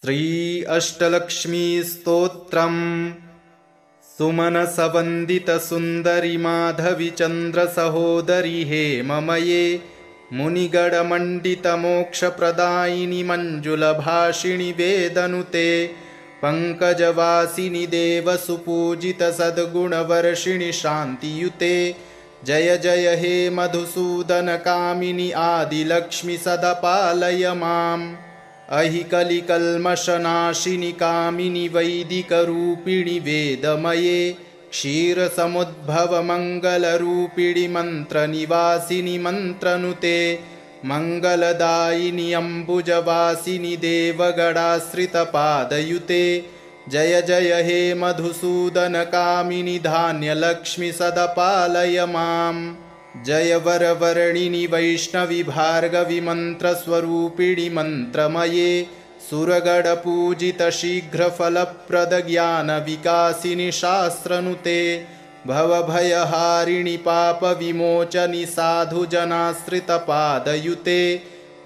श्री अष्टलक्ष्मीस्तोत्रम् सुमनसवन्दितसुन्दरि माधवि चन्द्रसहोदरि हेममये मुनिगणमण्डितमोक्षप्रदायिनि मञ्जुलभाषिणि वेदनुते पङ्कजवासिनि देवसुपूजितसद्गुणवर्षिणि शान्तियुते जय जय हे मधुसूदनकामिनि आदिलक्ष्मि सदा पालय माम् अहिकलिकल्मषनाशिनि कामिनि वैदिकरूपिणि वेदमये क्षीरसमुद्भवमङ्गलरूपिणि मन्त्रनिवासिनि मन्त्रनुते मङ्गलदायिनि अम्बुजवासिनि देवगणाश्रितपादयुते जय जय हे मधुसूदनकामिनि धान्यलक्ष्मि सदा पालय माम् जय वरवर्णिनि वैष्णवि भार्गवि मन्त्रस्वरूपिणि मन्त्रमये सुरगणपूजित शीघ्रफलप्रद ज्ञानविकासिनि शास्त्रनुते भवभयहारिणि पापविमोचनि साधुजनाश्रितपादयुते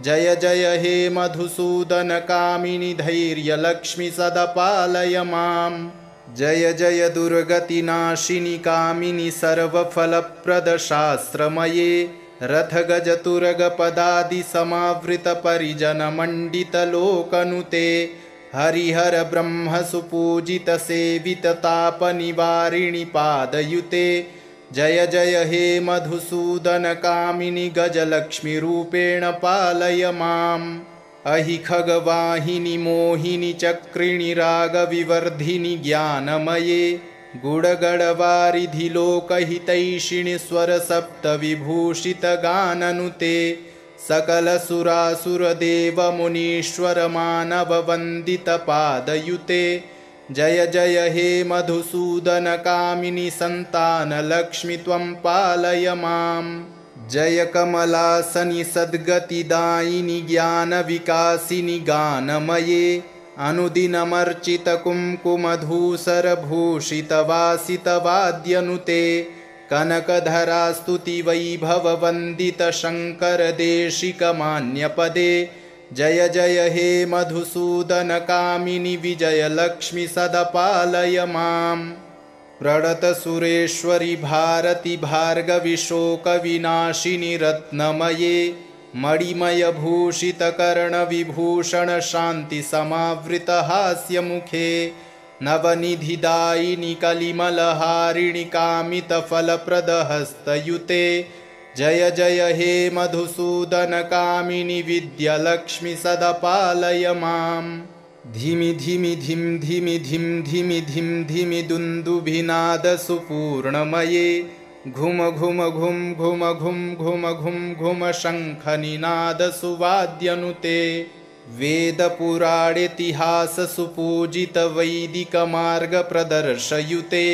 जय जय हे मधुसूदनकामिनि धैर्यलक्ष्मि सदा पालय माम् जय जय दुर्गतिनाशिनि कामिनि सर्वफलप्रद शास्त्रमये रथगजतुरगपदादि समावृत परिजनमण्डितलोकनुते हरिहर ब्रह्म सुपूजित सेवित तापनिवारिणि पादयुते जय जय हे मधुसूदनकामिनि गजलक्ष्मीरूपेण पालय माम् अहि खगवाहिनि मोहिनि चक्रिणि रागविवर्धिनि ज्ञानमये गुणगणवारिधि लोकहितैषिणि स्वरसप्तविभूषितगाननुते सकलसुरासुरदेवमुनीश्वरमानववन्दितपादयुते जय जय हे मधुसूदनकामिनि सन्तानलक्ष्मि त्वं पालय माम् जय कमलासनि सद्गतिदायिनि ज्ञानविकासिनि गानमये अनुदिनमर्चितकुङ्कुमधूसरभूषितवासितवाद्यनुते कनकधरास्तुतिवैभववन्दितशङ्करदेशिकमान्यपदे जय जय हे मधुसूदनकामिनि विजयलक्ष्मि सदा पालय माम् प्रणतसुरेश्वरि भारति भार्गवि शोकविनाशिनि रत्नमये मणिमयभूषितकर्णविभूषण शान्तिसमावृतहास्यमुखे नवनिधिदायिनि कलिमलहारिणि कामितफलप्रदहस्तयुते जय जय हे मधुसूदनकामिनि विद्यालक्ष्मि सदा पालय माम् धिमि धिमि धिं धिमि धिं धिमि धिं धिमि दुन्दुभिनादसुपूर्णमये घुम घुम घुं घुम घुं घुम घुं घुम शङ्खनिनादसुवाद्यनुते वेदपुराणेतिहाससुपूजितवैदिकमार्गप्रदर्शयुते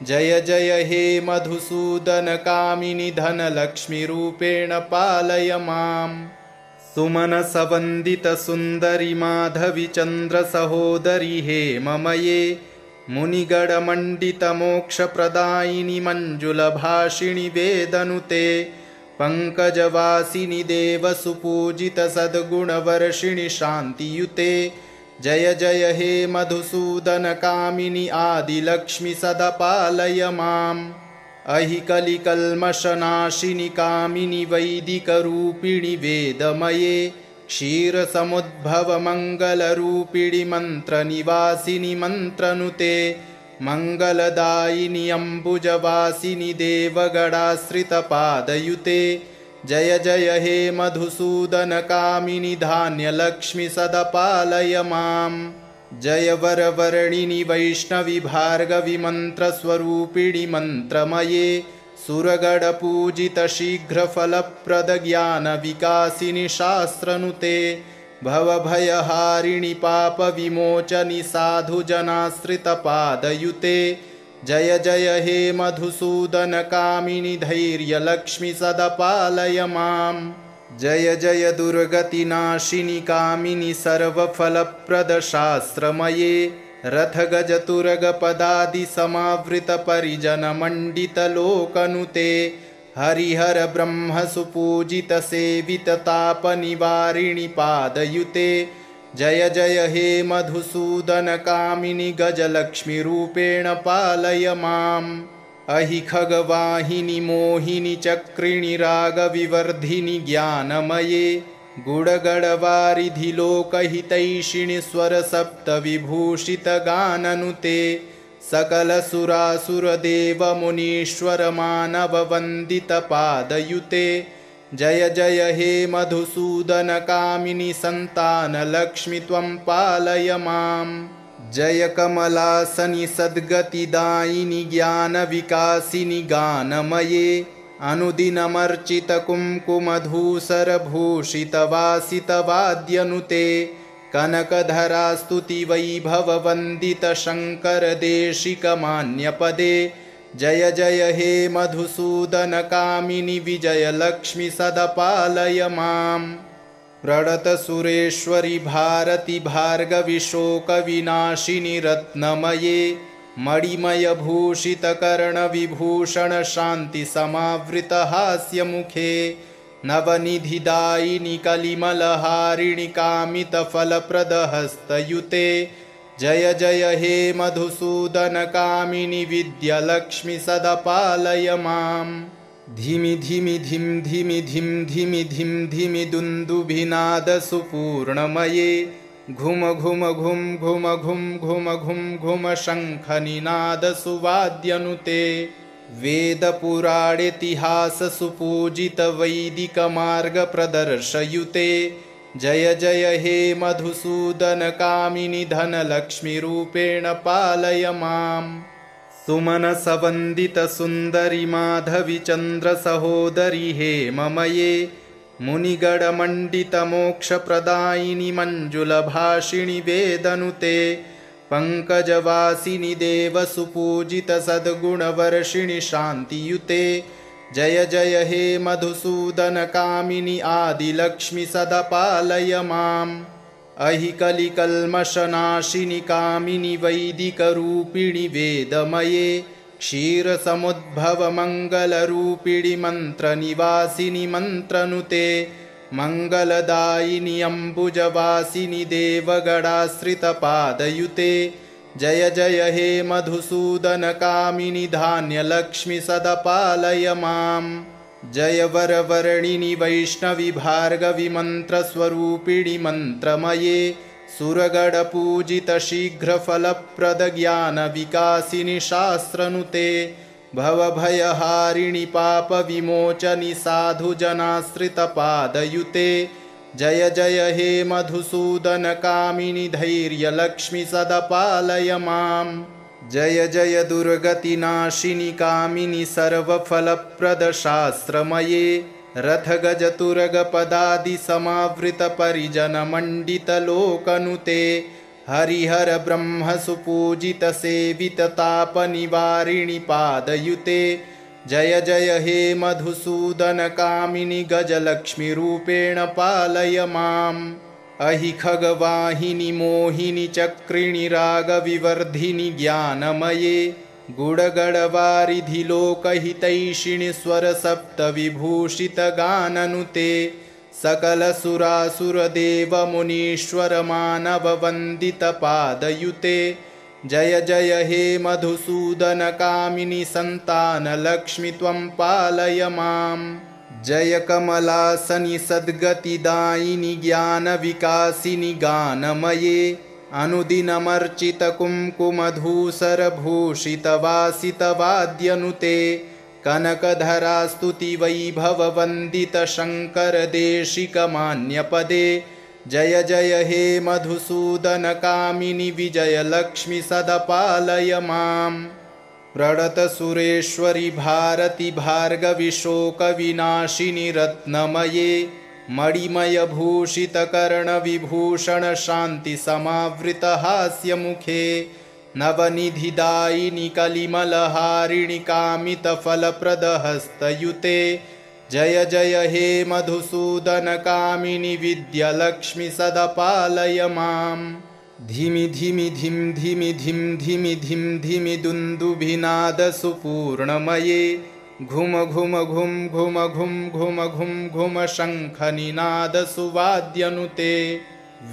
जय जय हे मधुसूदनकामिनि धनलक्ष्मीरूपेण पालय माम् सुमनसवन्दितसुन्दरि माधवि चन्द्रसहोदरि हेममये मुनिगणमण्डितमोक्षप्रदायिनि मञ्जुलभाषिणि वेदनुते पङ्कजवासिनि देवसुपूजितसद्गुणवर्षिणि शान्तियुते जय जय हे मधुसूदनकामिनि आदिलक्ष्मि सदा पालय माम् अहिकलिकल्मषनाशिनि कामिनि वैदिकरूपिणि वेदमये क्षीरसमुद्भवमङ्गलरूपिणि मन्त्रनिवासिनि मन्त्रनुते मङ्गलदायिनि अम्बुजवासिनि देवगणाश्रितपादयुते जय जय हे मधुसूदनकामिनि धान्यलक्ष्मि सदा पालय माम् जय वरवर्णिनि वैष्णवि भार्गवि मन्त्रस्वरूपिणि मन्त्रमये सुरगणपूजित शीघ्रफलप्रद ज्ञानविकासिनि शास्त्रनुते भवभयहारिणि पापविमोचनि साधुजनाश्रितपादयुते जय जय हे मधुसूदनकामिनि धैर्यलक्ष्मि सदा पालय माम् जय जय दुर्गतिनाशिनि कामिनि सर्वफलप्रद शास्त्रमये रथगजतुरगपदादि समावृत परिजनमण्डितलोकनुते हरिहर ब्रह्म सुपूजित सेवित तापनिवारिणि पादयुते जय जय हे मधुसूदनकामिनि गजलक्ष्मीरूपेण पालय माम् अहि खगवाहिनि मोहिनि चक्रिणि रागविवर्धिनि ज्ञानमये गुडगडवारिधि लोकहितैषिणि स्वरसप्तविभूषितगाननुते सकलसुरासुरदेवमुनीश्वरमानववन्दितपादयुते जय जय हे मधुसूदनकामिनि सन्तानलक्ष्मि त्वं पालय माम् जय कमलासनि सद्गतिदायिनि ज्ञानविकासिनि गानमये अनुदिनमर्चितकुङ्कुमधूसरभूषितवासितवाद्यनुते कनकधरास्तुतिवैभववन्दितशङ्करदेशिकमान्यपदे जय जय हे मधुसूदनकामिनि विजयलक्ष्मि सदपालय माम् प्रणतसुरेश्वरि भारति भार्गवि शोकविनाशिनि रत्नमये मणिमयभूषितकर्णविभूषण शान्तिसमावृतहास्यमुखे नवनिधिदायिनि कलिमलहारिणि कामितफलप्रदहस्तयुते जय जय हे मधुसूदनकामिनि विद्यालक्ष्मि सदपालय माम् धिमि धिमि धिं धिमि धिं धिमि धिं धिमि दुन्दुभिनादसुपूर्णमये घुम घुम घुं घुम घुं घुम घुं घुम शङ्खनिनादसुवाद्यनुते वेदपुराणेतिहाससुपूजितवैदिकमार्गप्रदर्शयुते जय जय हे मधुसूदनकामिनि धनलक्ष्मीरूपेण पालय माम् सुमनसवन्दितसुन्दरि माधवि चन्द्रसहोदरि हेममये मुनिगणमण्डितमोक्षप्रदायिनि मञ्जुलभाषिणि वेदनुते पङ्कजवासिनि देवसुपूजितसद्गुणवर्षिणि शान्तियुते जय जय हे मधुसूदनकामिनि आदिलक्ष्मि सदपालय माम् अहि कलिकल्मषनाशिनि कामिनि वैदिकरूपिणि वेदमये क्षीरसमुद्भवमङ्गलरूपिणि मन्त्रनिवासिनि मन्त्रनुते मङ्गलदायिनि अम्बुजवासिनि देवगणाश्रितपादयुते जय जय हे मधुसूदनकामिनि धान्यलक्ष्मि सदपालय माम् जय वरवर्णिनि वैष्णवि भार्गवि मन्त्रस्वरूपिणि मन्त्रमये सुरगणपूजितशीघ्रफलप्रदज्ञानविकासिनि शास्त्रनुते भवभयहारिणि पापविमोचनि साधुजनाश्रितपादयुते जय जय हे मधुसूदनकामिनि धैर्यलक्ष्मि सदपालय माम् जय जय दुर्गतिनाशिनि कामिनि सर्वफलप्रदशास्त्रमये रथगजतुरगपदादिसमावृतपरिजनमण्डितलोकनुते हरिहर ब्रह्मसुपूजितसेविततापनिवारिणि पादयुते जय जय हे मधुसूदनकामिनि गजलक्ष्मीरूपेण पालय माम् अहि खगवाहिनि मोहिनि चक्रिणि रागविवर्धिनि ज्ञानमये गुडगडवारिधि लोकहितैषिणि स्वरसप्तविभूषितगाननुते सकलसुरासुरदेवमुनीश्वरमानववन्दितपादयुते जय जय हे मधुसूदनकामिनि सन्तानलक्ष्मि त्वं पालय माम् जय कमलासनि सद्गतिदायिनि ज्ञानविकासिनि गानमये अनुदिनमर्चितकुङ्कुमधूसरभूषितवासितवाद्यनुते कनकधरास्तुतिवैभववन्दितशङ्करदेशिकमान्यपदे जय जय हे मधुसूदनकामिनि विजयलक्ष्मि सदपालय माम् प्रणतसुरेश्वरि भारति भार्गवि शोकविनाशिनि रत्नमये मणिमयभूषितकर्णविभूषण शान्तिसमावृतहास्यमुखे नवनिधिदायिनि कलिमलहारिणि कामितफलप्रदहस्तयुते जय जय हे मधुसूदनकामिनि विद्यालक्ष्मि सदपालय माम् धिमि धिमि धिं धिमि धिं धिमि धिं धिमि दुन्दुभिनादसुपूर्णमये घुम घुम घुं घुम घुं घुम घुं घुम शङ्खनिनादसुवाद्यनुते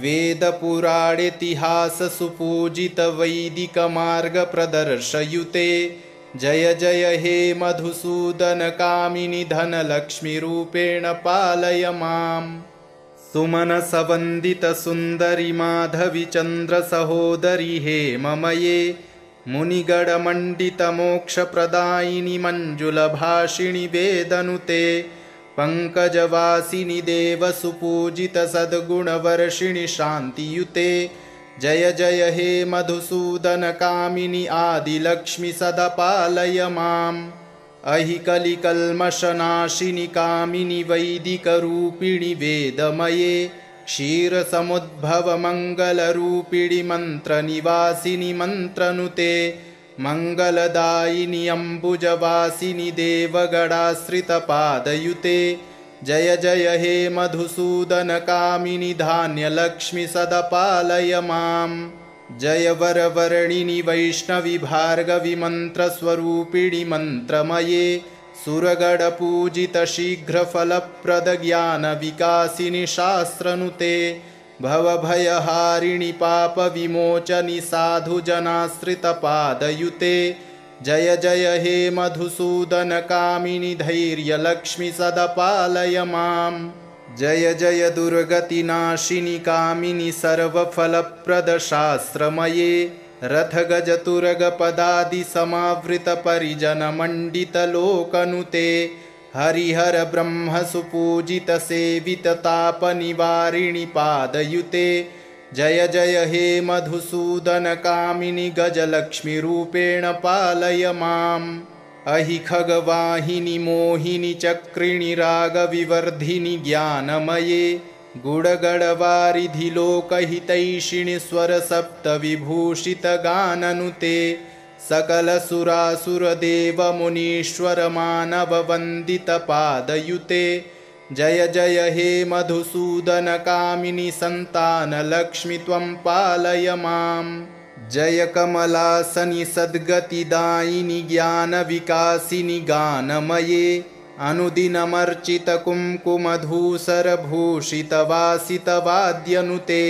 वेदपुराणेतिहाससुपूजितवैदिकमार्गप्रदर्शयुते जय जय हे मधुसूदनकामिनि धनलक्ष्मीरूपेण पालय माम्। सुमनसवन्दितसुन्दरि माधवि चन्द्रसहोदरि हेममये मुनिगणमण्डितमोक्षप्रदायिनि मञ्जुलभाषिणि वेदनुते पङ्कजवासिनि देवसुपूजितसद्गुणवर्षिणि शान्तियुते जय जय हे मधुसूदनकामिनि आदिलक्ष्मि सदा पालय माम्। अहि कलिकल्मषनाशिनि कामिनि वैदिकरूपिणि वेदमये क्षीरसमुद्भवमङ्गलरूपिणि मन्त्रनिवासिनि मन्त्रनुते मङ्गलदायिनि अम्बुजवासिनि देवगणाश्रितपादयुते जय जय हे मधुसूदनकामिनि धान्यलक्ष्मि सदा पालय माम्। जय वरवर्णिनि वैष्णवि भार्गवि मन्त्रस्वरूपिणि मन्त्रमये सुरगणपूजितशीघ्रफलप्रदज्ञानविकासिनि शास्त्रनुते भवभयहारिणि पापविमोचनि साधुजनाश्रितपादयुते जय जय हे मधुसूदनकामिनि धैर्यलक्ष्मि सदा पालय माम्। जय जय दुर्गतिनाशिनि कामिनि सर्वफलप्रदशास्त्रमये रथगजतुरगपदादिसमावृतपरिजनमण्डितलोकनुते हरिहर ब्रह्मसुपूजितसेविततापनिवारिणि पादयुते जय जय हे मधुसूदनकामिनि गजलक्ष्मीरूपेण पालय माम्। अहि खगवाहिनि मोहिनि चक्रिणि रागविवर्धिनि ज्ञानमये गुडगडवारिधि लोकहितैषिणि स्वरसप्तविभूषितगाननुते सकलसुरासुरदेवमुनीश्वरमानववन्दितपादयुते जय जय हे मधुसूदनकामिनि सन्तानलक्ष्मि त्वं पालय माम्। जय कमलासनि सद्गतिदायिनि ज्ञानविकासिनि गानमये अनुदिनमर्चितकुङ्कुमधूसरभूषितवासितवाद्यनुते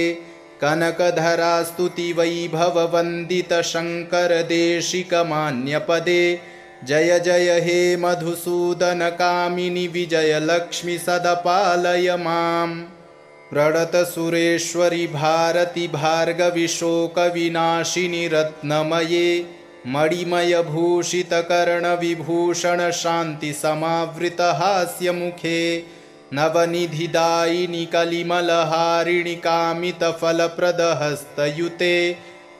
कनकधरास्तुतिवैभववन्दितशङ्करदेशिकमान्यपदे जय जय हे मधुसूदनकामिनि विजयलक्ष्मि सदा पालय माम्। प्रणतसुरेश्वरि भारति भार्गवि शोकविनाशिनि रत्नमये मणिमयभूषितकर्णविभूषण शान्तिसमावृतहास्यमुखे नवनिधिदायिनि कलिमलहारिणि कामितफलप्रदहस्तयुते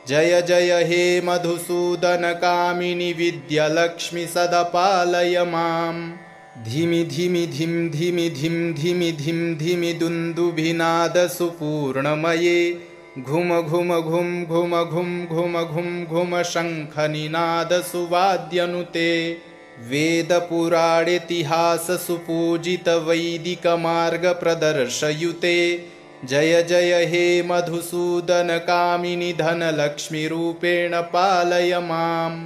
जय जय हे मधुसूदनकामिनि विद्यालक्ष्मि सदा पालय माम्। धिमि धिमि धिं धिमि धिं धिमि धिं धिमि दुन्दुभिनादसुपूर्णमये घुम घुम घुं घुम घुं घुम घुं घुम शङ्खनिनादसुवाद्यनुते वेदपुराणेतिहाससुपूजितवैदिकमार्गप्रदर्शयुते जय जय हे मधुसूदनकामिनि धनलक्ष्मीरूपेण पालय माम्।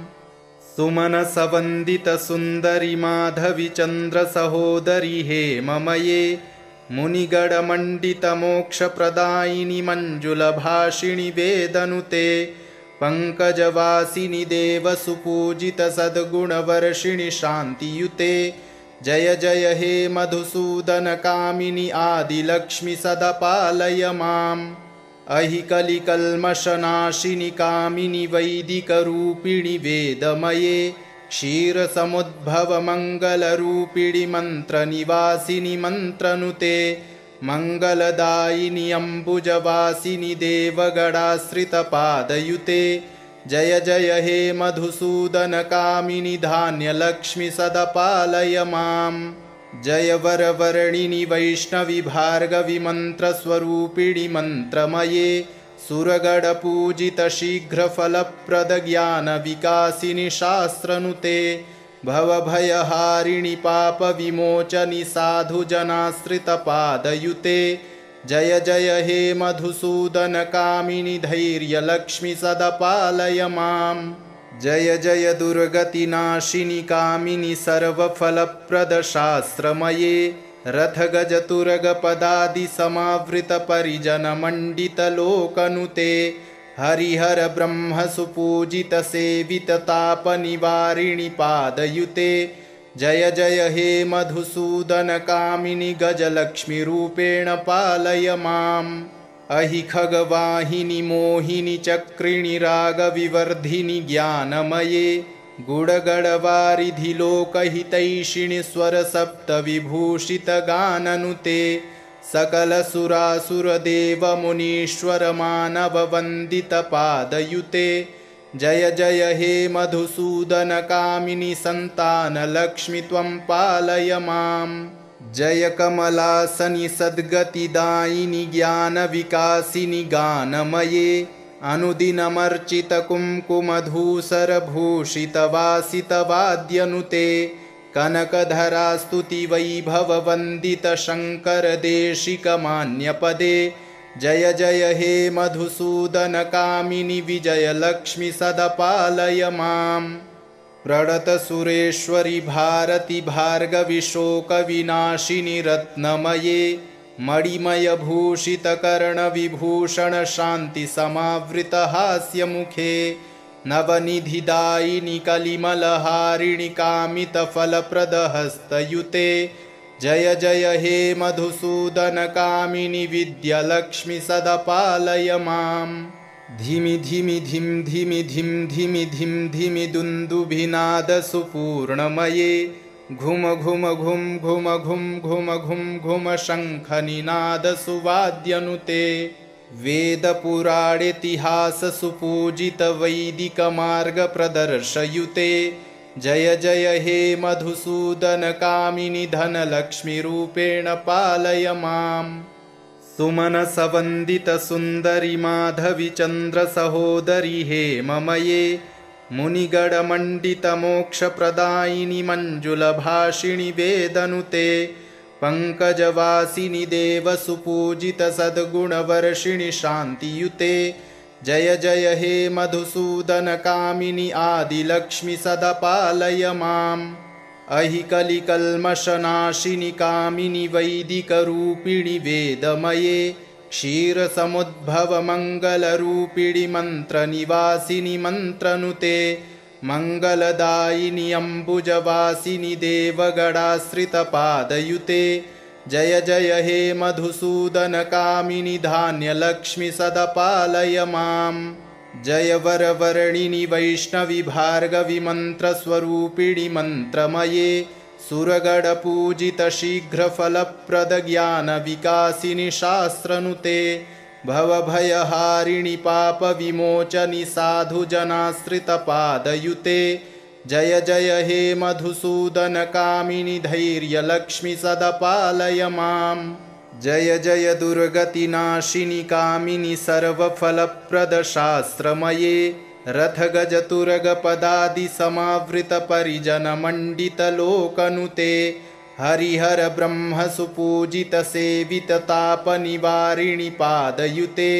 सुमनसवन्दितसुन्दरि माधवि चन्द्रसहोदरि हेममये मुनिगणमण्डितमोक्षप्रदायिनि मञ्जुलभाषिणि वेदनुते पङ्कजवासिनि देवसुपूजितसद्गुणवर्षिणि शान्तियुते जय जय हे मधुसूदनकामिनि आदिलक्ष्मि सदा पालय माम्। अहि कलिकल्मषनाशिनि कामिनि वैदिकरूपिणि वेदमये क्षीरसमुद्भवमङ्गलरूपिणि मन्त्रनिवासिनि मन्त्रनुते मङ्गलदायिनि अम्बुजवासिनि देवगणाश्रितपादयुते जय जय हे मधुसूदनकामिनि धान्यलक्ष्मि सदा पालय माम्। जय वरवर्णिनि वैष्णवि भार्गवि मन्त्रस्वरूपिणि मन्त्रमये सुरगणपूजितशीघ्रफलप्रदज्ञानविकासिनि शास्त्रनुते भवभयहारिणि पापविमोचनि साधुजनाश्रितपादयुते जय जय हे मधुसूदनकामिनि धैर्यलक्ष्मि सदा पालय माम्। जय जय दुर्गतिनाशिनि कामिनि सर्वफलप्रदशास्त्रमये रथगजतुरगपदादिसमावृतपरिजनमण्डितलोकनुते हरिहर ब्रह्म सुपूजित सेवित तापनिवारिणि पादयुते जय जय हे मधुसूदन कामिनि गजलक्ष्मीरूपेण पालय माम् अहि खगवाहिनि मोहिनि चक्रिणि रागविवर्धिनि ज्ञानमये गुडगडवारिधि लोकहितैषिणि स्वरसप्तविभूषितगाननुते सकलसुरासुरदेवमुनीश्वरमानववन्दितपादयुते जय जय हे मधुसूदन कामिनि सन्तानलक्ष्मि त्वं पालय माम् जय कमलासनि सद्गतिदायिनि ज्ञानविकासिनि गानमये अनुदिनमर्चितकुङ्कुमधूसरभूषितवासितवाद्यनुते कनकधरास्तुतिवैभववन्दितशङ्करदेशिकमान्यपदे जय जय हे मधुसूदन कामिनि विजयलक्ष्मि सदपालय माम् प्रणतसुरेश्वरि भारति भार्गवि शोकविनाशिनि रत्नमये मणिमयभूषितकर्णविभूषण शान्तिसमावृतहास्यमुखे नवनिधिदायिनि कलिमलहारिणि कामितफलप्रदहस्तयुते जय जय हे मधुसूदन कामिनि विद्यालक्ष्मि सदपालय माम् धिमि धिमि धिं धिमि धिं धिमि धिं धिमि दुन्दुभिनादसुपूर्णमये घुम घुम घुं घुम घुं घुम घुं घुम शङ्खनिनादसुवाद्यनुते वेदपुराणेतिहाससुपूजितवैदिकमार्गप्रदर्शयुते जय जय हे मधुसूदन कामिनि धनलक्ष्मीरूपेण पालय माम् सुमनसवन्दितसुन्दरि माधवि चन्द्रसहोदरि हेममये मुनिगणमण्डितमोक्षप्रदायिनि मञ्जुलभाषिणि वेदनुते पङ्कजवासिनि देवसुपूजितसद्गुणवर्षिणि शान्तियुते जय जय हे मधुसूदन कामिनि आदिलक्ष्मि सदपालय माम् अहि कलिकल्मषनाशिनि कामिनि वैदिकरूपिणि वेदमये क्षीरसमुद्भवमङ्गलरूपिणि मन्त्रनिवासिनि मन्त्रनुते मङ्गलदायिनि अम्बुजवासिनि देवगणाश्रितपादयुते जय जय हे मधुसूदन कामिनि धान्यलक्ष्मि सदपालय माम् जय वरवर्णिनि वैष्णवि भार्गवि मन्त्रस्वरूपिणि मन्त्रमये सुरगणपूजित शीघ्रफलप्रद ज्ञानविकासिनि शास्त्रनुते भवभयहारिणि पापविमोचनि साधुजनाश्रितपादयुते जय जय हे मधुसूदन कामिनि धैर्यलक्ष्मि सदपालय माम् जय जय दुर्गतिनाशिनि कामिनि सर्वफलप्रदशास्त्रमये रथगजतुरगपदादिसमावृतपरिजनमण्डितलोकनुते हरिहर ब्रह्म सुपूजित सेवित तापनिवारिणि पादयुते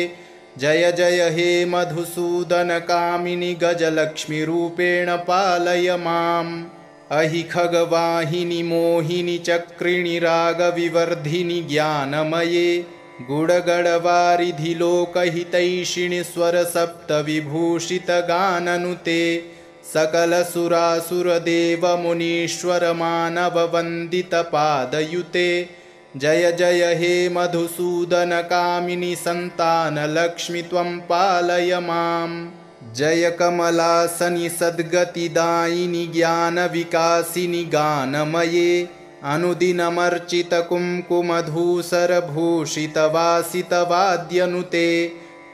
जय जय हे मधुसूदन कामिनि गजलक्ष्मीरूपेण पालय माम् अहि खगवाहिनि मोहिनि चक्रिणि रागविवर्धिनि ज्ञानमये गुडगडवारिधि लोकहितैषिणि स्वरसप्तविभूषितगाननुते सकलसुरासुरदेवमुनीश्वरमानववन्दितपादयुते जय जय हे मधुसूदन कामिनि सन्तानलक्ष्मि त्वं पालय माम् जय कमलासनि सद्गतिदायिनि ज्ञानविकासिनि गानमये अनुदिनमर्चितकुङ्कुमधूसरभूषितवासितवाद्यनुते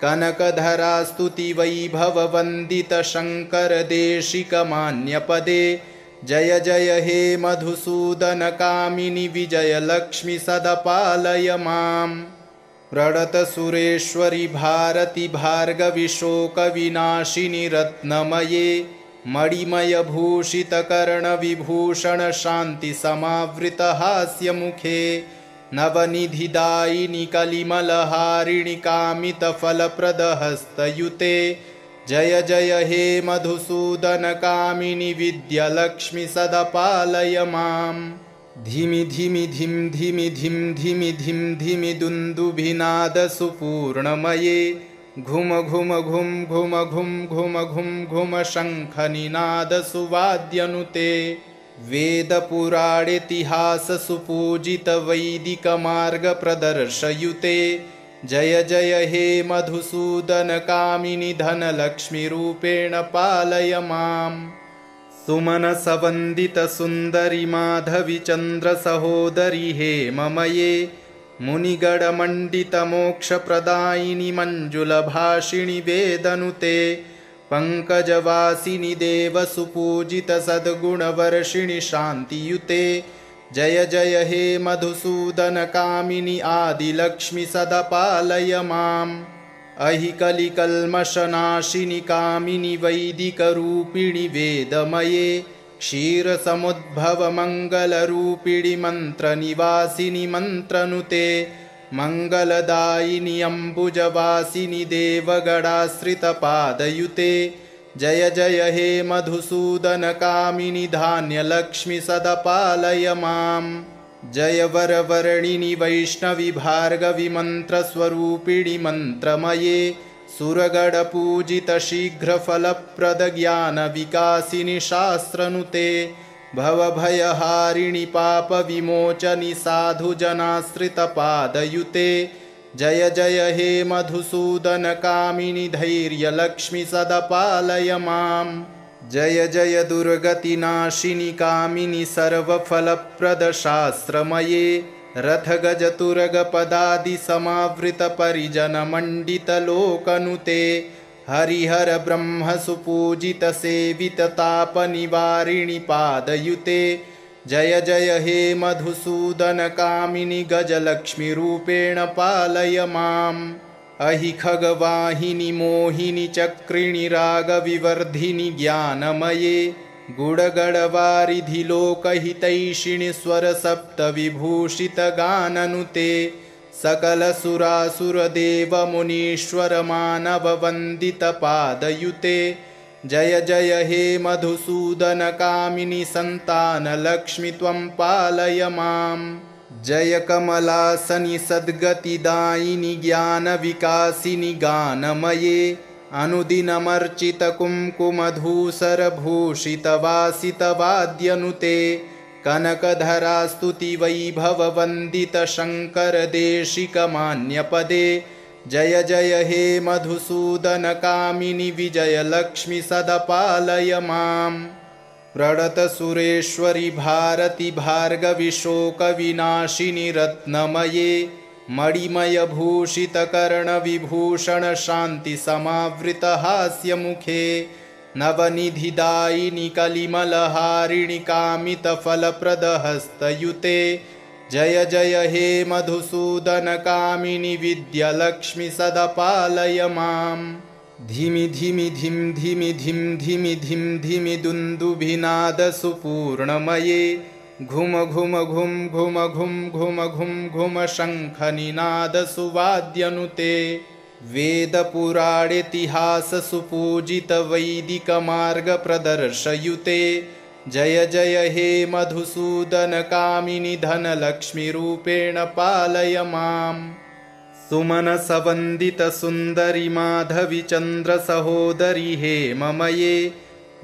कनकधरास्तुतिवैभववन्दितशङ्करदेशिकमान्यपदे जय जय हे मधुसूदन कामिनि विजयलक्ष्मि सदपालय माम् प्रणतसुरेश्वरि भारति भार्गवि शोकविनाशिनि रत्नमये मणिमयभूषितकर्णविभूषण शान्तिसमावृतहास्यमुखे नवनिधिदायिनि कलिमलहारिणि कामितफलप्रदहस्तयुते जय जय हे मधुसूदन कामिनि विद्यालक्ष्मि सदपालय माम् धिमि धिमि धिं धिमि धिं धिमि धिं धिमि दुन्दुभिनादसुपूर्णमये घुम घुम घुं घुम घुं घुम घुं घुम शङ्खनिनादसुवाद्यनुते वेदपुराणेतिहाससुपूजितवैदिकमार्गप्रदर्शयुते जय जय हे मधुसूदनकामिनि धनलक्ष्मीरूपेण पालय माम् सुमनसवन्दितसुन्दरि माधवि चन्द्रसहोदरि हे ममये मुनिगणमण्डितमोक्षप्रदायिनि मञ्जुलभाषिणि वेदनुते पङ्कजवासिनि देवसुपूजितसद्गुणवर्षिणि शान्तियुते जय जय हे मधुसूदनकामिनि आदिलक्ष्मि सदा पालय माम् अहि कलिकल्मषनाशिनि कामिनि वैदिकरूपिणि वेदमये क्षीरसमुद्भवमङ्गलरूपिणि मन्त्रनिवासिनि मन्त्रनुते मङ्गलदायिनि अम्बुजवासिनि देवगणाश्रितपादयुते जय जय हे मधुसूदनकामिनि धान्यलक्ष्मि सदा पालय माम् जय वरवर्णिनि वैष्णवि भार्गवि मन्त्रस्वरूपिणि मन्त्रमये सुरगणपूजितशीघ्रफलप्रदज्ञानविकासिनि शास्त्रनुते भवभयहारिणि पापविमोचनि साधुजनाश्रितपादयुते जय जय हे मधुसूदनकामिनि धैर्यलक्ष्मि सदा पालय माम् जय जय दुर्गतिनाशिनि कामिनि सर्वफलप्रदशास्त्रमये रथगजतुरगपदादिसमावृतपरिजनमण्डितलोकनुते हरिहर ब्रह्मसुपूजितसेविततापनिवारिणि पादयुते जय जय हे मधुसूदनकामिनि गजलक्ष्मीरूपेण पालय माम् अहि खगवाहिनि मोहिनि चक्रिणि रागविवर्धिनि ज्ञानमये गुडगडवारिधि लोकहितैषिणि स्वरसप्तविभूषितगाननुते सकलसुरासुरदेवमुनीश्वरमानववन्दितपादयुते जय जय हे मधुसूदनकामिनि सन्तानलक्ष्मि त्वं पालय माम् जय कमलासनि सद्गतिदायिनि ज्ञानविकासिनि गानमये अनुदिनमर्चितकुङ्कुमधूसरभूषितवासितवाद्यनुते कनकधरास्तुतिवैभववन्दितशङ्करदेशिकमान्यपदे जय जय हे मधुसूदनकामिनि विजयलक्ष्मि सदा पालय माम् प्रणतसुरेश्वरि भारति भार्गवि शोकविनाशिनि रत्नमये मणिमयभूषितकर्णविभूषणशान्तिसमावृतहास्यमुखे नवनिधिदायिनि कलिमलहारिणि कामितफलप्रदहस्तयुते जय जय हे मधुसूदनकामिनि विद्यालक्ष्मि सदा पालय माम् धिमि धिमि धिं धिमि धिं धिमि धिं धिमि दुन्दुभिनादसुपूर्णमये घुम घुम घुं घुम घुं घुम घुं घुम शङ्खनिनादसुवाद्यनुते वेदपुराणेतिहाससुपूजितवैदिकमार्गप्रदर्शयुते जय जय हे मधुसूदनकामिनि धनलक्ष्मीरूपेण पालय माम् सुमनसवन्दितसुन्दरि माधवि चन्द्रसहोदरि हे ममये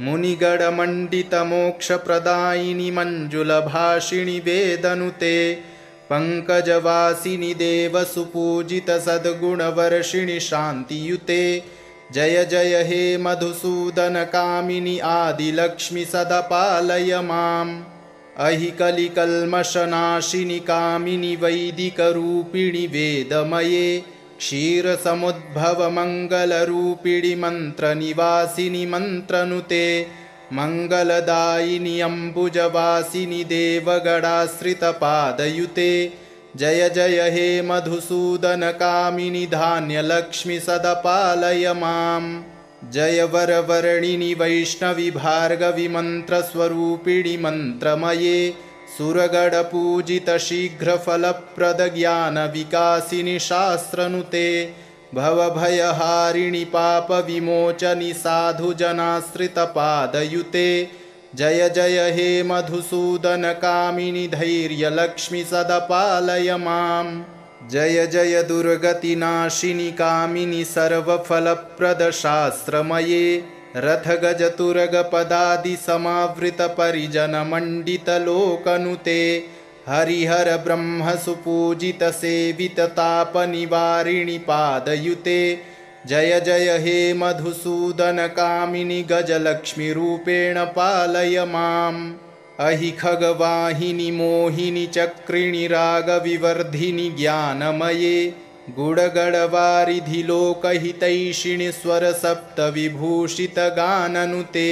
मुनिगणमण्डितमोक्षप्रदायिनि मञ्जुलभाषिणि वेदनुते पङ्कजवासिनि देवसुपूजितसद्गुणवर्षिणि शान्तियुते जय जय हे मधुसूदनकामिनि आदिलक्ष्मि सदा पालय माम् अहि कलिकल्मषनाशिनि कामिनि वैदिकरूपिणि वेदमये क्षीरसमुद्भवमङ्गलरूपिणि मन्त्रनिवासिनि मन्त्रनुते मङ्गलदायिनि अम्बुजवासिनि देवगणाश्रितपादयुते जय जय हे मधुसूदनकामिनि धान्यलक्ष्मि सदा पालय माम् जय वरवर्णिनि वैष्णवि भार्गवि मन्त्रस्वरूपिणि मन्त्रमये सुरगणपूजितशीघ्रफलप्रदज्ञानविकासिनि शास्त्रनुते भवभयहारिणि पापविमोचनि साधुजनाश्रितपादयुते जय जय हे मधुसूदनकामिनि धैर्यलक्ष्मि सदा पालय माम् जय जय दुर्गतिनाशिनि कामिनि सर्वफलप्रदशास्त्रमये रथगजतुरगपदादिसमावृतपरिजनमण्डितलोकनुते हरिहर ब्रह्मसुपूजितसेविततापनिवारिणि पादयुते जय जय हे मधुसूदनकामिनि गजलक्ष्मीरूपेण पालय माम् अहि खगवाहिनि मोहिनि चक्रिणि रागविवर्धिनि ज्ञानमये गुडगडवारिधि लोकहितैषिणि स्वरसप्तविभूषितगाननुते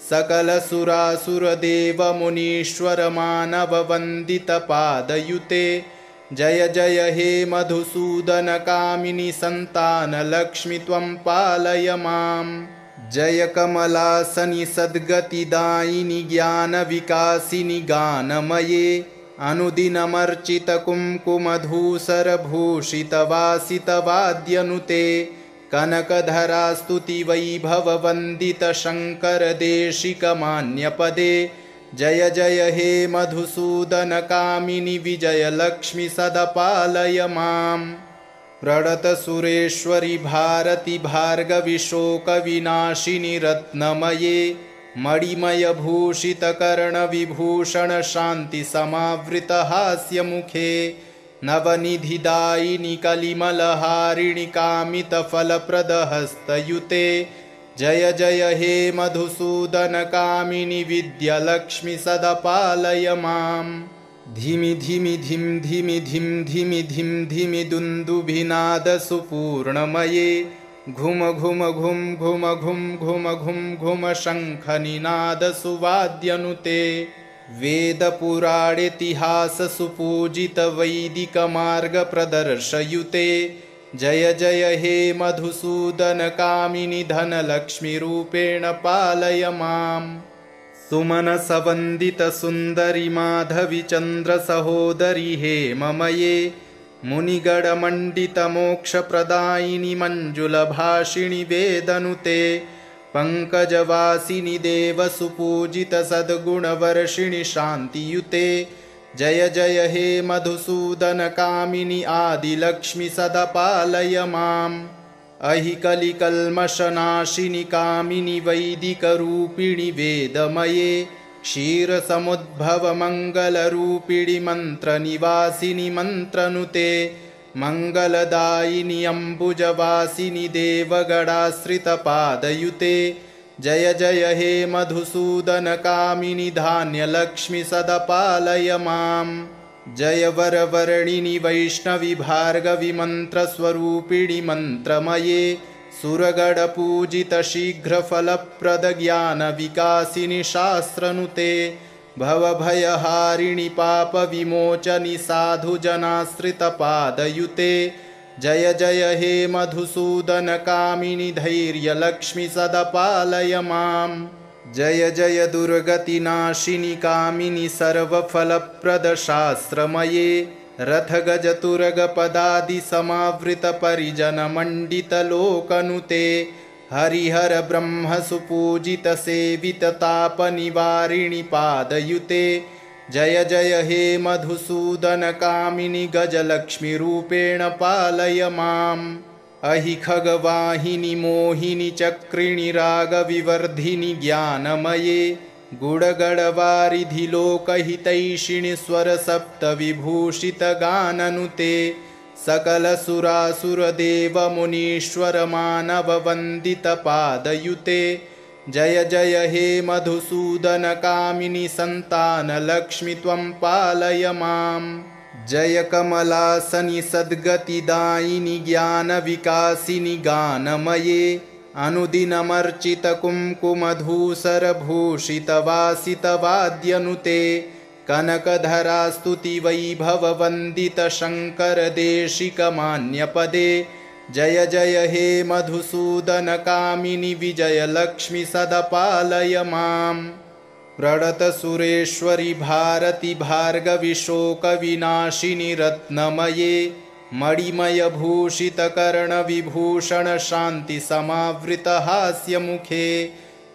सकलसुरासुरदेवमुनीश्वरमानववन्दितपादयुते जय जय हे मधुसूदनकामिनि सन्तानलक्ष्मि त्वं पालय माम् जय कमलासनि सद्गतिदायिनि ज्ञानविकासिनि गानमये अनुदिनमर्चितकुङ्कुमधूसरभूषितवासितवाद्यनुते कनकधरास्तुतिवैभववन्दितशङ्करदेशिकमान्यपदे जय जय हे मधुसूदनकामिनि विजयलक्ष्मि सदा पालय माम् प्रणतसुरेश्वरि भारति भार्गवि शोकविनाशिनि रत्नमये मणिमयभूषितकर्णविभूषण शान्तिसमावृतहास्यमुखे नवनिधिदायिनि कलिमलहारिणि कामितफलप्रदहस्तयुते जय जय हे मधुसूदनकामिनि विद्यालक्ष्मि सदा पालय माम् धिमि धिमि धिं धिमि धिं धिमि धिं धिमि दुन्दुभिनादसुपूर्णमये घुम घुम घुं घुम घुं घुम घुं घुम शङ्खनिनादसुवाद्यनुते वेदपुराणेतिहाससुपूजितवैदिकमार्गप्रदर्शयुते जय जय हे मधुसूदनकामिनि धनलक्ष्मीरूपेण पालय माम् सुमनसवन्दितसुन्दरि माधवि चन्द्रसहोदरि हेममये मुनिगणमण्डितमोक्षप्रदायिनि मञ्जुलभाषिणि वेदनुते पङ्कजवासिनि देवसुपूजितसद्गुणवर्षिणि शान्तियुते जय जय हे मधुसूदनकामिनि आदिलक्ष्मि सदा पालय माम् अहि कलिकल्मषनाशिनि कामिनि वैदिकरूपिणि वेदमये क्षीरसमुद्भवमङ्गलरूपिणि मन्त्रनिवासिनि मन्त्रनुते मङ्गलदायिनि अम्बुजवासिनि देवगणाश्रितपादयुते जय जय हे मधुसूदनकामिनि धान्यलक्ष्मि सदा पालय माम् जय वरवर्णिनि वैष्णवि भार्गवि मन्त्रस्वरूपिणि मन्त्रमये सुरगणपूजितशीघ्रफलप्रदज्ञानविकासिनि शास्त्रनुते भवभयहारिणि पापविमोचनि साधुजनाश्रितपादयुते जय जय हे मधुसूदनकामिनि धैर्यलक्ष्मि सदा पालय माम् जय जय दुर्गतिनाशिनि कामिनि सर्वफलप्रदशास्त्रमये रथगजतुरगपदादिसमावृतपरिजनमण्डितलोकनुते हरिहर ब्रह्मसुपूजितसेविततापनिवारिणि पादयुते जय जय हे मधुसूदनकामिनि गजलक्ष्मीरूपेण पालय माम् अहि खगवाहिनि मोहिनि चक्रिणि रागविवर्धिनि ज्ञानमये गुडगडवारिधि लोकहितैषिणि स्वरसप्तविभूषितगाननुते सकलसुरासुरदेवमुनीश्वरमानववन्दितपादयुते जय जय हे मधुसूदनकामिनि सन्तानलक्ष्मि त्वं पालय माम् जय कमलासनि सद्गतिदायिनि ज्ञानविकासिनि गानमये अनुदिनमर्चितकुङ्कुमधूसरभूषितवासितवाद्यनुते कनकधरास्तुतिवैभववन्दितशङ्करदेशिकमान्यपदे जय जय हे मधुसूदनकामिनि विजयलक्ष्मि सदा पालय माम् प्रणतसुरेश्वरि भारति भार्गवि शोकविनाशिनि रत्नमये मणिमयभूषितकर्णविभूषण शान्तिसमावृतहास्यमुखे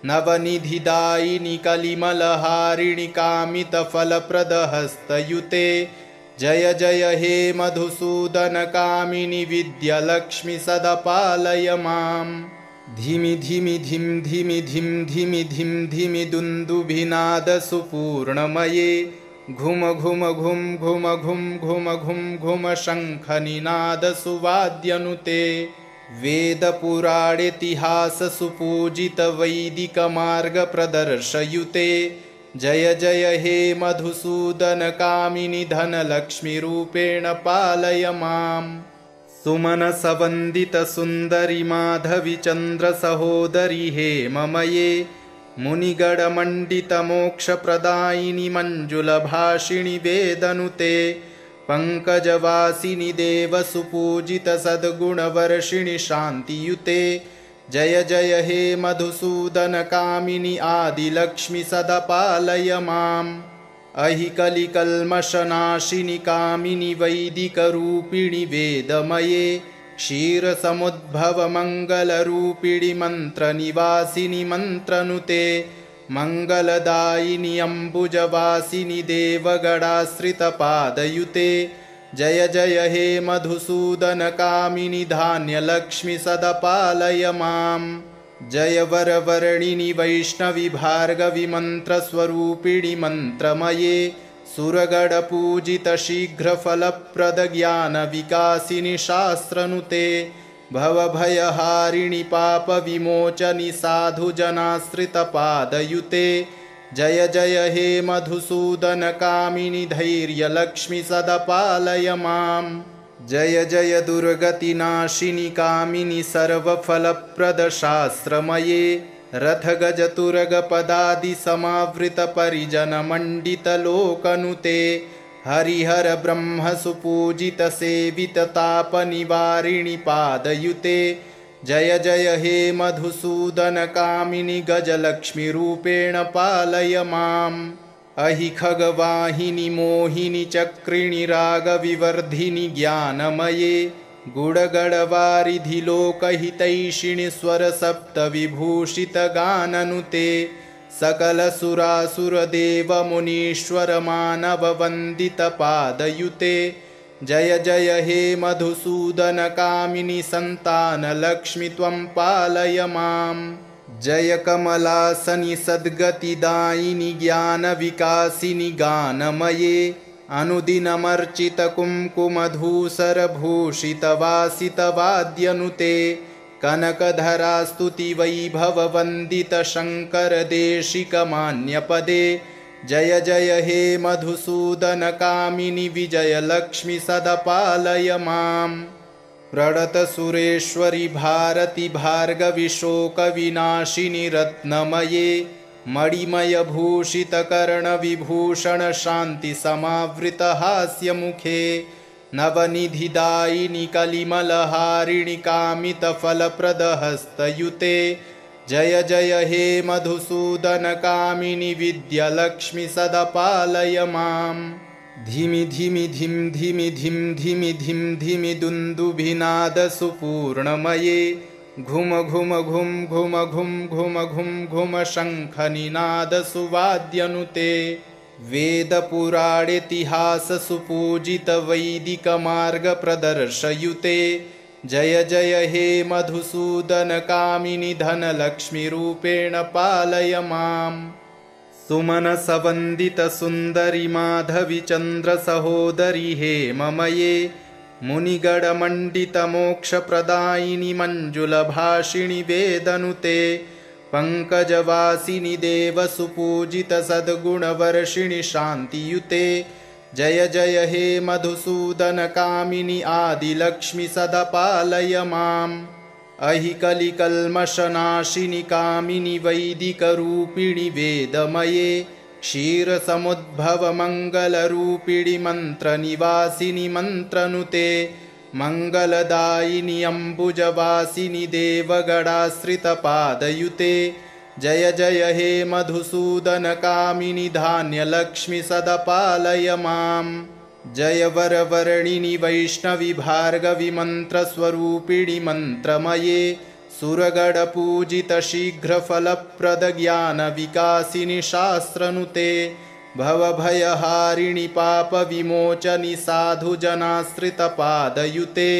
नवनिधिदायिनि कलिमलहारिणि कामितफलप्रदहस्तयुते जय जय हे मधुसूदन कामिनि विद्यालक्ष्मि सदा पालय माम् धिमि धिमि धिं धिमि धिं धिमि धिं धिमि दुन्दुभिनादसुपूर्णमये घुम घुम घुं घुम घुं घुम घुं घुम शङ्खनिनादसुवाद्यनुते वेदपुराणेतिहाससुपूजितवैदिकमार्गप्रदर्शयुते जय जय हे मधुसूदन कामिनि धनलक्ष्मीरूपेण पालय माम् सुमनसवन्दितसुन्दरि माधवि चन्द्रसहोदरि हेममये मुनिगणमण्डितमोक्षप्रदायिनि मञ्जुलभाषिणि वेदनुते पङ्कजवासिनि देवसुपूजितसद्गुणवर्षिणि शान्तियुते जय जय हे मधुसूदन कामिनि आदिलक्ष्मि सदा पालय माम् अहि कलिकल्मषनाशिनि कामिनि वैदिकरूपिणि वेदमये क्षीरसमुद्भवमङ्गलरूपिणि मन्त्रनिवासिनि मन्त्रनुते मङ्गलदायिनि अम्बुजवासिनि देवगणाश्रितपादयुते जय जय हे मधुसूदन कामिनि धान्यलक्ष्मि सदा पालय माम् जय वरवर्णिनि वैष्णवि भार्गवि मन्त्रस्वरूपिणि मन्त्रमये सुरगणपूजित शीघ्रफलप्रदज्ञानविकासिनि शास्त्रनुते भवभयहारिणि पापविमोचनि साधुजनाश्रितपादयुते जय जय हे मधुसूदन कामिनि धैर्यलक्ष्मि सदा पालय माम् जय जय दुर्गतिनाशिनि कामिनि सर्वफलप्रदशास्त्रमये रथगजतुरगपदादिसमावृतपरिजनमण्डितलोकनुते हरिहर ब्रह्मसुपूजितसेविततापनिवारिणि पादयुते जय जय हे मधुसूदन कामिनि गजलक्ष्मीरूपेण पालय माम् अहि खगवाहिनि मोहिनि चक्रिणि रागविवर्धिनि ज्ञानमये गुडगडवारिधि लोकहितैषिणि स्वरसप्तविभूषितगाननुते सकलसुरासुरदेवमुनीश्वरमानववन्दितपादयुते जय जय हे मधुसूदन कामिनि सन्तानलक्ष्मि त्वं पालय माम् जय कमलासनि सद्गतिदायिनि ज्ञानविकासिनि गानमये अनुदिनमर्चितकुङ्कुमधूसरभूषितवासितवाद्यनुते कनकधरास्तुतिवैभववन्दितशङ्करदेशिकमान्यपदे जय जय हे मधुसूदन कामिनि विजयलक्ष्मि सदा पालय माम् प्रणतसुरेश्वरि भारति भार्गवि शोकविनाशिनि रत्नमये मणिमयभूषितकर्णविभूषण शान्तिसमावृतहास्यमुखे नवनिधिदायिनि कलिमलहारिणि कामितफलप्रदहस्तयुते जय जय हे मधुसूदन कामिनि विद्यालक्ष्मि सदा पालय माम् धिमि धिमि धिं धिमि धिं धिमि धिं धिमि दुन्दुभिनादसुपूर्णमये घुम घुम घुं घुम घुं घुम घुं घुम शङ्खनिनादसुवाद्यनुते वेदपुराणेतिहाससुपूजितवैदिकमार्गप्रदर्शयुते जय जय हे मधुसूदन कामिनि धनलक्ष्मीरूपेण पालय माम् सुमनसवन्दितसुन्दरि माधवि चन्द्रसहोदरि हेममये मुनिगणमण्डितमोक्षप्रदायिनि मञ्जुलभाषिणि वेदनुते पङ्कजवासिनि देवसुपूजितसद्गुणवर्षिणि शान्तियुते जय जय हे मधुसूदन कामिनि आदिलक्ष्मि सदा पालय माम् अहि कलिकल्मषनाशिनि कामिनि वैदिकरूपिणि वेदमये क्षीरसमुद्भवमङ्गलरूपिणि मन्त्रनिवासिनि मन्त्रनुते मङ्गलदायिनि अम्बुजवासिनि देवगणाश्रितपादयुते जय जय हे मधुसूदन कामिनि धान्यलक्ष्मि सदा पालय माम् जय वरवर्णिनि वैष्णवि भार्गवि मन्त्रस्वरूपिणि मन्त्रमये सुरगणपूजितशीघ्रफलप्रदज्ञानविकासिनि शास्त्रनुते भवभयहारिणि पापविमोचनि साधुजनाश्रितपादयुते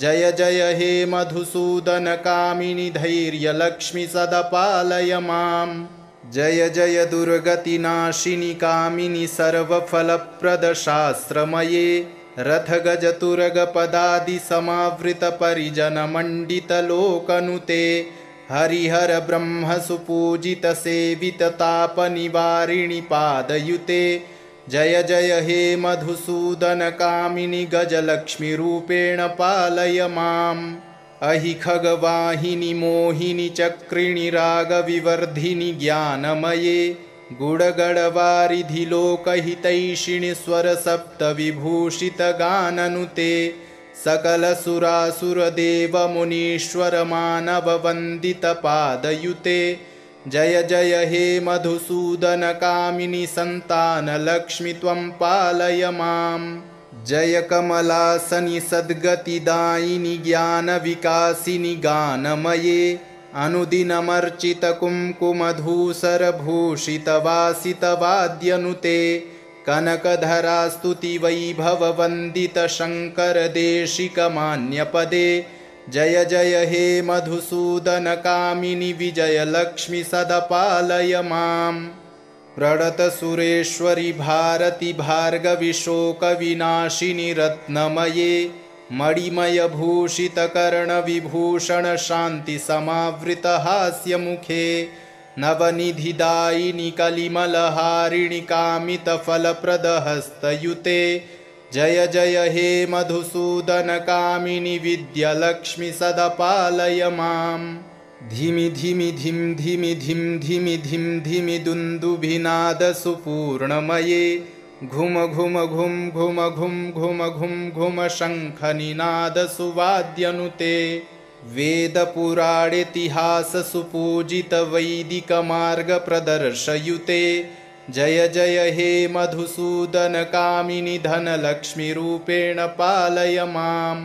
जय जय हे मधुसूदनकामिनि धैर्यलक्ष्मि सदा पालय माम् जय जय दुर्गतिनाशिनि कामिनि सर्वफलप्रदशास्त्रमये रथगजतुरगपदादिसमावृतपरिजनमण्डितलोकनुते हरिहर ब्रह्मसुपूजितसेविततापनिवारिणि पादयुते जय जय हे मधुसूदनकामिनि गजलक्ष्मीरूपेण पालय माम् अहि खगवाहिनि मोहिनि चक्रिणि रागविवर्धिनि ज्ञानमये गुडगडवारिधि लोकहितैषिणि स्वरसप्तविभूषितगाननुते सकलसुरासुरदेवमुनीश्वरमानववन्दितपादयुते जय जय हे मधुसूदनकामिनि सन्तानलक्ष्मि त्वं पालय माम् जय कमलासनि सद्गतिदायिनि ज्ञानविकासिनि गानमये अनुदिनमर्चितकुङ्कुमधूसरभूषितवासितवाद्यनुते कनकधरास्तुतिवैभववन्दितशङ्करदेशिकमान्यपदे जय जय हे मधुसूदनकामिनि विजयलक्ष्मि सदा पालय माम् प्रणतसुरेश्वरि भारति भार्गवि शोकविनाशिनि रत्नमये मणिमयभूषितकर्णविभूषण शान्तिसमावृतहास्यमुखे नवनिधिदायिनि कलिमलहारिणि कामितफलप्रदहस्तयुते जय जय हे मधुसूदनकामिनि विद्यालक्ष्मि सदा पालय माम् धिमि धिमि धिं धिमि धिं धिमि धिं धिमि दुन्दुभिनादसुपूर्णमये घुम घुम घुं घुम घुं घुम घुं घुम शङ्खनिनादसुवाद्यनुते वेदपुराणेतिहाससुपूजितवैदिकमार्गप्रदर्शयुते जय जय हे मधुसूदनकामिनि धनलक्ष्मीरूपेण पालय माम्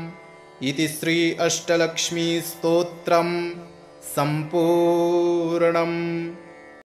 इति श्री अष्टलक्ष्मीस्तोत्रम् सम्पूर्णम्।